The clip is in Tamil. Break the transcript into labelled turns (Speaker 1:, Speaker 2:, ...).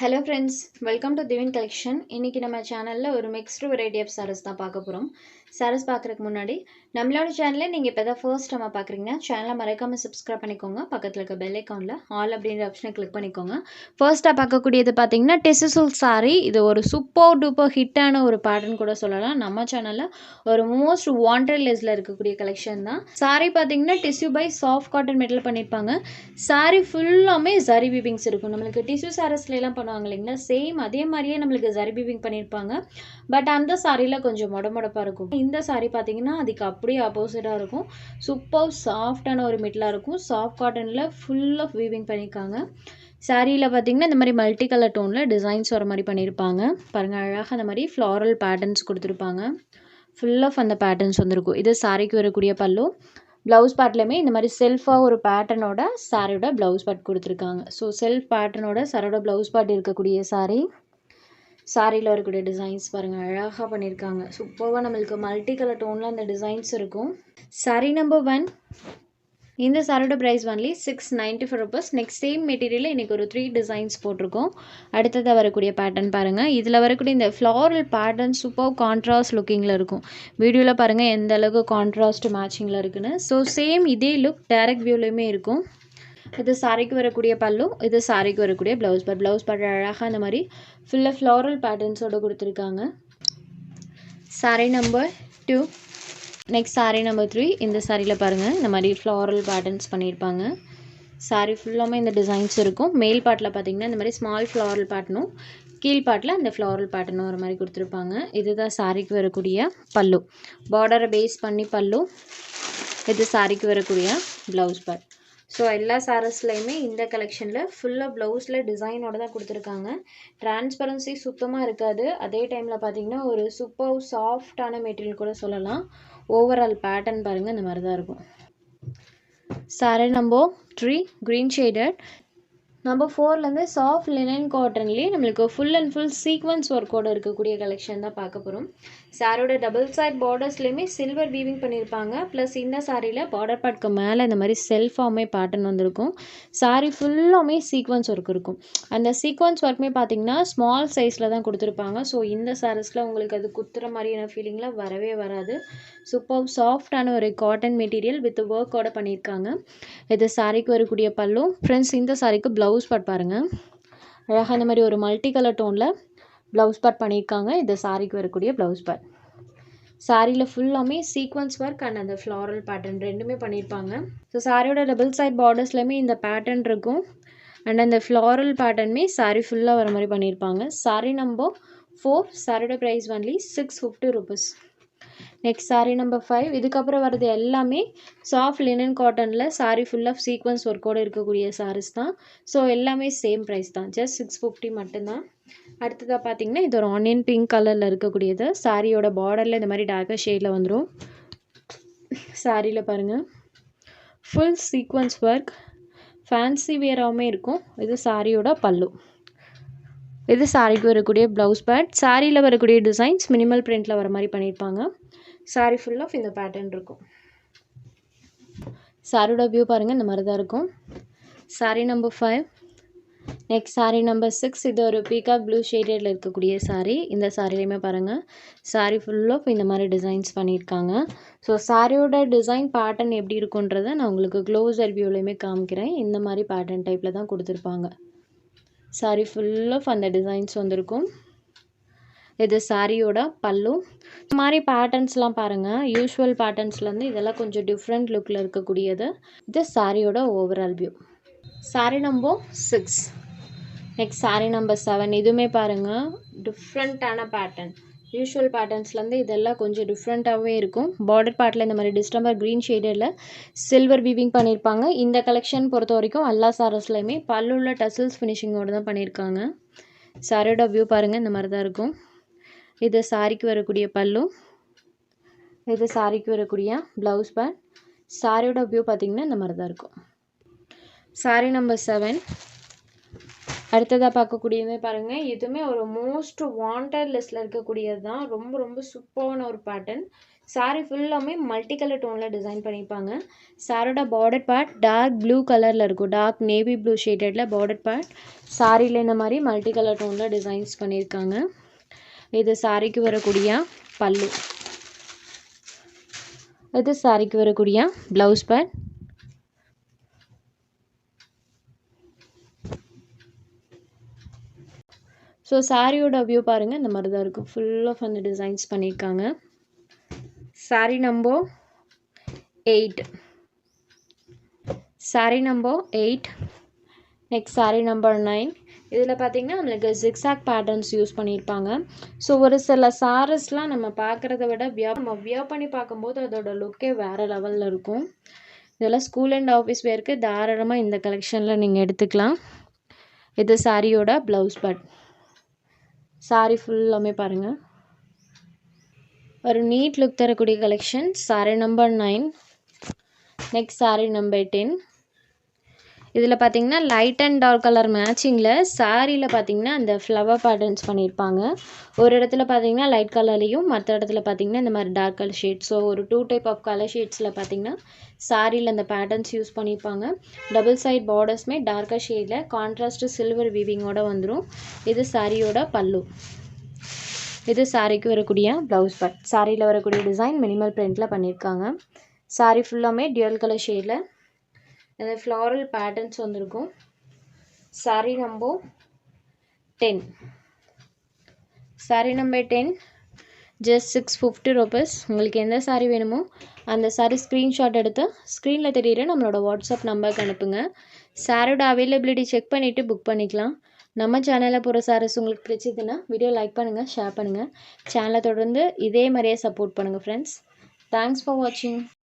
Speaker 1: Hello friends, welcome to Divin Collection. இன்னைக்கு நம்ம சேனல்ல ஒரு மிக்ஸ்டு வெரைட்டி ஆஃப் சாரீஸ் தான் பார்க்க போறோம். சாரீஸ் பார்க்கறதுக்கு முன்னாடி நம்மளோட சேனலை நீங்க இப்பதான் ஃபர்ஸ்ட் டைம் பார்க்கறீங்கன்னா சேனலை மறக்காம சப்ஸ்கிரைப் பண்ணிக்கோங்க. பக்கத்துல இருக்க பெல் ஐகான்ல ஆல் அப்படிங்கிற ஆப்ஷனை கிளிக் பண்ணிக்கோங்க. ஃபர்ஸ்டா பார்க்கக்கூடியது பாத்தீங்கன்னா டிஷ்யூ சில்க் saree. இது ஒரு சூப்பர் டூப்பர் ஹிட்டான ஒரு பேட்டர்ன் கூட சொல்லலாம். நம்ம சேனல்ல ஒரு மோஸ்ட் வாண்டட் லிஸ்ட்ல இருக்கக்கூடிய கலெக்ஷன் தான். saree பாத்தீங்கன்னா tissue by soft cotton material பண்ணிருப்பாங்க. saree ஃபுல்லாமே ஜரி வீவிங்ஸ் இருக்கும். நம்மளுக்கு டிஷ்யூ சாரீஸ்ல எல்லாம் பண்ணுவாங்க இல்லைங்களா, சேம் அதே மாதிரியே நம்மளுக்கு ஜரி வீவிங் பண்ணியிருப்பாங்க. பட் அந்த சாரியில் கொஞ்சம் மொடமொடப்பாக இருக்கும். இந்த சாரீ பார்த்தீங்கன்னா அதுக்கு அப்படியே ஆப்போசிட்டாக இருக்கும். சூப்பர் சாஃப்டான ஒரு மெட்டீரியலாக இருக்கும். சாஃப்ட் காட்டனில் ஃபுல் ஆஃப் வீவிங் பண்ணியிருக்காங்க. சாரியில் பார்த்தீங்கன்னா இந்த மாதிரி மல்டி கலர் டோனில் டிசைன்ஸ் வர மாதிரி பண்ணியிருப்பாங்க. பாருங்கள், அழகாக அந்த மாதிரி ஃப்ளாரல் பேட்டர்ன்ஸ் கொடுத்துருப்பாங்க. ஃபுல் ஆஃப் அந்த பேட்டர்ன்ஸ் வந்துருக்கும். இது சாரிக்கு வரக்கூடிய பல்லு. ப்ளவுஸ் பார்ட்லையுமே இந்த மாதிரி செல்ஃபாக ஒரு பேட்டர்னோட சாரியோட ப்ளவுஸ் பார்ட் கொடுத்துருக்காங்க. ஸோ செல்ஃப் பேட்டர்னோட சாரியோட ப்ளவுஸ் பார்ட் இருக்கக்கூடிய சாரியில் வரக்கூடிய டிசைன்ஸ் பாருங்கள், அழகாக பண்ணியிருக்காங்க. சூப்பராக நம்மளுக்கு மல்டி கலர் டோனில் அந்த டிசைன்ஸ் இருக்கும். சாரி நம்பர் 1. இந்த சாரியோட price only 695 rupees. Next same மெட்டீரியலில் இன்றைக்கி ஒரு 3 டிசைன்ஸ் போட்டிருக்கோம். அடுத்ததாக வரக்கூடிய பேட்டர்ன் பாருங்கள். இதில் வரக்கூடிய இந்த ஃப்ளாரல் பேட்டர்ன் சூப்பர் கான்ட்ராஸ்ட் லுக்கிங்கில் இருக்கும். வீடியோவில் பாருங்கள் எந்த அளவுக்கு கான்ட்ராஸ்ட் மேட்சிங்கில் இருக்குன்னு. ஸோ சேம் இதே லுக் டைரக்ட் வியூலையுமே இருக்கும். இது சாரிக்கு வரக்கூடிய பல்லு, இது சாரிக்கு வரக்கூடிய ப்ளவுஸ் பார்ட் அழகாக அந்த மாதிரி ஃபுல்லாக ஃப்ளாரல் பேட்டர்ன்ஸோடு கொடுத்துருக்காங்க. Sorry number 2. Next sari number 3. இந்த சாரியில் பாருங்கள் இந்த மாதிரி ஃப்ளாரல் பேட்டர்ன்ஸ் பண்ணியிருப்பாங்க. சாரீ ஃபுல்லாமே இந்த டிசைன்ஸ் இருக்கும். மேல் பார்ட்டில் பார்த்தீங்கன்னா இந்த மாதிரி ஸ்மால் ஃப்ளாரல் பேட்டர்னும், கீழ் பார்ட்டில் அந்த ஃப்ளாரல் பேட்டர்னும் ஒரு மாதிரி கொடுத்துருப்பாங்க. இதுதான் சாரிக்கு வரக்கூடிய பல்லு. பார்டரை பேஸ் பண்ணி பல்லு. இது சாரிக்கு வரக்கூடிய ப்ளவுஸ் பார்ட். ஸோ எல்லா சாரீஸ்லையுமே இந்த கலெக்ஷனில் ஃபுல்லாக ப்ளவுஸில் டிசைனோட தான் கொடுத்துருக்காங்க. டிரான்ஸ்பரன்சி சுத்தமாக இருக்காது. அதே டைமில் பார்த்தீங்கன்னா ஒரு சூப்பர் சாஃப்டான மெட்டீரியல் கூட சொல்லலாம். ஓவரால் பேட்டர்ன் பாருங்கள் இந்த மாதிரி தான் இருக்கும். Saree number 3 green shaded. Number 4லேருந்து சாஃப்ட் லினன் காட்டன்லேயே நம்மளுக்கு ஃபுல் அண்ட் ஃபுல் சீக்வன்ஸ் ஒர்க்கோடு இருக்கக்கூடிய கலெக்ஷன் தான் பார்க்க போகிறோம். சாரியோட டபுள் சைட் பார்டர்ஸ்லேயுமே சில்வர் வீவிங் பண்ணியிருப்பாங்க. ப்ளஸ் இந்த சாரியில் பார்டர் பார்ட்க்கு மேலே இந்த மாதிரி செல்ஃபாமே பேட்டர்ன் வந்திருக்கும். சாரி ஃபுல்லாமே சீக்வன்ஸ் ஒர்க் இருக்கும். அந்த சீக்வன்ஸ் ஒர்க்குமே பார்த்தீங்கன்னா ஸ்மால் சைஸில் தான் கொடுத்துருப்பாங்க. ஸோ இந்த சாரீஸில் உங்களுக்கு அது குத்துற மாதிரியான ஃபீலிங்கில் வரவே வராது. சூப்பர் சாஃப்டான ஒரு காட்டன் மெட்டீரியல் வித் ஒர்க்கோட பண்ணியிருக்காங்க. இது சாரிக்கு வரக்கூடிய பல்லு. ஃப்ரெண்ட்ஸ், இந்த சாரிக்கு ப்ளவுஸ் பார்ட் பாருங்கள். அழகாக இந்த மாதிரி ஒரு மல்டி கலர் டோனில் ப்ளவுஸ் பார்ட் பண்ணியிருக்காங்க. இது சாரிக்கு வரக்கூடிய ப்ளவுஸ் பார்ட். சாரியில் ஃபுல்லாமே சீக்வன்ஸ் ஒர்க் அண்ட் அந்த ஃப்ளாரல் பேட்டர்ன் ரெண்டுமே பண்ணியிருப்பாங்க. ஸோ சாரியோட டபுள் சைட் பார்டர்ஸ்லையுமே இந்த பேட்டர்ன் இருக்கும். அண்ட் அந்த ஃப்ளாரல் பேட்டர்னுமே சாரி ஃபுல்லாக வர மாதிரி பண்ணியிருப்பாங்க. சாரி நம்பர் 4. சாரியோட price only 650 rupees. Next sari number 5. இதுக்கப்புறம் வர்றது எல்லாமே சாஃப்ட் லினன் காட்டனில் சாரீ ஃபுல் ஆஃப் சீக்வன்ஸ் ஒர்க்கோடு இருக்கக்கூடிய சாரீஸ் தான். ஸோ எல்லாமே சேம் ப்ரைஸ் தான், ஜஸ்ட் 650 மட்டும்தான். அடுத்ததாக பார்த்தீங்கன்னா இது ஒரு ஆனியன் பிங்க் கலரில் இருக்கக்கூடியது. சாரியோட பார்டரில் இந்த மாதிரி டார்க்கர் ஷேடில் வந்துடும். சாரியில் பாருங்கள் ஃபுல் சீக்வன்ஸ் ஒர்க், ஃபேன்சி வேராகவுமே இருக்கும். இது சாரியோட பல்லு. இது சாரிக்கு வரக்கூடிய ப்ளவுஸ் பார்ட். சாரியில் வரக்கூடிய டிசைன்ஸ் மினிமல் பிரிண்டில் வர மாதிரி பண்ணியிருப்பாங்க. சாரி ஃபுல் ஆஃப் இந்த பேட்டர்ன் இருக்கும். சாரியோட வியூ பாருங்கள் இந்த மாதிரி தான் இருக்கும். Sari number 5. Next sorry number 6. இது ஒரு பீகாக் ப்ளூ ஷேடடில் இருக்கக்கூடிய சாரி. இந்த சாரிலையுமே பாருங்கள் சாரி ஃபுல் ஆஃப் இந்த மாதிரி டிசைன்ஸ் பண்ணியிருக்காங்க. ஸோ சாரியோட டிசைன் பேட்டர்ன் எப்படி இருக்குன்றதை நான் உங்களுக்கு க்ளோஸர் வியூலையுமே காமிக்கிறேன். இந்த மாதிரி பேட்டர்ன் டைப்பில் தான் கொடுத்துருப்பாங்க. சாரி ஃபுல் ஆஃப் அந்த டிசைன்ஸ் வந்திருக்கும். இது சாரியோட பல்லு. இந்த மாதிரி பேட்டர்ன்ஸ்லாம் பாருங்கள், யூஸ்வல் பேட்டர்ன்ஸ்லேருந்து இதெல்லாம் கொஞ்சம் டிஃப்ரெண்ட் லுக்கில் இருக்கக்கூடியது. இது சாரியோட overall view. Sorry number 6. Next sorry number 7. இதுவுமே பாருங்கள் டிஃப்ரெண்ட்டான பேட்டர்ன். யூஸ்வல் பேட்டர்ன்ஸ்லேருந்து இதெல்லாம் கொஞ்சம் டிஃப்ரெண்ட்டாகவே இருக்கும். பார்டர் பார்ட்டில் இந்த மாதிரி டிஸ்டம்பர் க்ரீன் ஷேடில் சில்வர் வீவிங் பண்ணியிருப்பாங்க. இந்த கலெக்ஷன் பொறுத்த வரைக்கும் எல்லா சாரீஸ்லையுமே பல்லுள்ள டசல்ஸ் ஃபினிஷிங்கோடு தான் பண்ணியிருக்காங்க. சாரியோட வியூ பாருங்கள் இந்த மாதிரி தான் இருக்கும். இது சாரிக்கு வரக்கூடிய பல்லு. இது சாரிக்கு வரக்கூடிய ப்ளவுஸ் பார்ட். சாரியோட வியூ பார்த்திங்கன்னா இந்த மாதிரி தான் இருக்கும். சாரி நம்பர் 7. அடுத்ததாக பார்க்கக்கூடியதுமே பாருங்கள், இதுவுமே ஒரு மோஸ்ட் வாண்டட் லிஸ்ட்டில் இருக்கக்கூடியது தான். ரொம்ப ரொம்ப சூப்பரான ஒரு பேட்டர்ன். saree ஃபுல்லாமே மல்டி கலர் டோனில் டிசைன் பண்ணியிருப்பாங்க. சாரோட பார்டர் பார்ட் டார்க் ப்ளூ கலரில் இருக்கும். டார்க் நேவி ப்ளூ ஷேடடில் பார்டர் பார்ட். சாரியில் இந்த மாதிரி மல்டி கலர் டோனில் டிசைன்ஸ் பண்ணியிருக்காங்க. இது சாரிக்கு வரக்கூடிய பல்லு. இது சாரிக்கு வரக்கூடிய ப்ளவுஸ் பார்ட். ஸோ சாரியோட வியூ பாருங்கள், இந்த மாதிரி தான் இருக்கும். ஃபுல் ஆஃப் அந்த டிசைன்ஸ் பண்ணியிருக்காங்க. Sorry number 8. Sorry number 8. Next sorry number 9. இதில் பார்த்திங்கன்னா நம்மளுக்கு ஜிக்ஸாக் பேட்டர்ன்ஸ் யூஸ் பண்ணியிருப்பாங்க. ஸோ ஒரு சில சாரீஸ்லாம் நம்ம பார்க்குறத விட நம்ம வியர் பண்ணி பார்க்கும்போது அதோட லுக்கே வேறு லெவலில் இருக்கும். இதெல்லாம் ஸ்கூல் அண்ட் ஆஃபீஸ் வேருக்கு தாராளமாக இந்த கலெக்ஷனில் நீங்கள் எடுத்துக்கலாம். இது சாரியோட ப்ளவுஸ் பார்ட். சாரி ஃபுல்லாமே பாருங்கள், ஒரு நீட் லுக் தரக்கூடிய collection. Sorry number 9. Next sorry number 10. இதில் பார்த்தீங்கன்னா லைட் அண்ட் டார்க் கலர் மேட்சிங்கில் சாரியில் பார்த்தீங்கன்னா அந்த ஃப்ளவர் பேட்டர்ன்ஸ் பண்ணியிருப்பாங்க. ஒரு இடத்துல பார்த்தீங்கன்னா லைட் கலர்லேயும், மற்ற இடத்துல பார்த்தீங்கன்னா இந்த மாதிரி டார்க் கலர் ஷேட். ஸோ ஒரு 2 டைப் ஆஃப் கலர் ஷேட்ஸில் பார்த்தீங்கன்னா சாரியில் அந்த பேட்டர்ன்ஸ் யூஸ் பண்ணியிருப்பாங்க. டபுள் சைட் பார்டர்ஸுமே டார்க்கர் ஷேடில் கான்ட்ராஸ்ட் சில்வர் வீவிங்கோடு வந்துடும். இது சாரியோட பல்லு. இது சாரிக்கு வரக்கூடிய ப்ளவுஸ் பார்ட். சாரியில் வரக்கூடிய டிசைன் மினிமல் பிரிண்டில் பண்ணியிருக்காங்க. சாரி ஃபுல்லாமே டியூவல் கலர் ஷேடில் அந்த ஃப்ளாரல் பேட்டர்ன்ஸ் வந்திருக்கும். Sorry number 10. Sorry number 10 just 650 rupees. உங்களுக்கு எந்த சாரி வேணுமோ அந்த சாரி ஸ்க்ரீன்ஷாட் எடுத்து ஸ்க்ரீனில் தெரியுற நம்மளோட வாட்ஸ்அப் நம்பருக்கு அனுப்புங்க. சாரியோட அவைலபிலிட்டி செக் பண்ணிவிட்டு புக் பண்ணிக்கலாம். நம்ம சேனலில் போகிற சாரீஸ் உங்களுக்கு பிடிச்சதுன்னா வீடியோ லைக் பண்ணுங்கள், ஷேர் பண்ணுங்கள். சேனலை தொடர்ந்து இதே மாதிரியே சப்போர்ட் பண்ணுங்கள் ஃப்ரெண்ட்ஸ். தேங்க்ஸ் ஃபார் வாட்சிங்.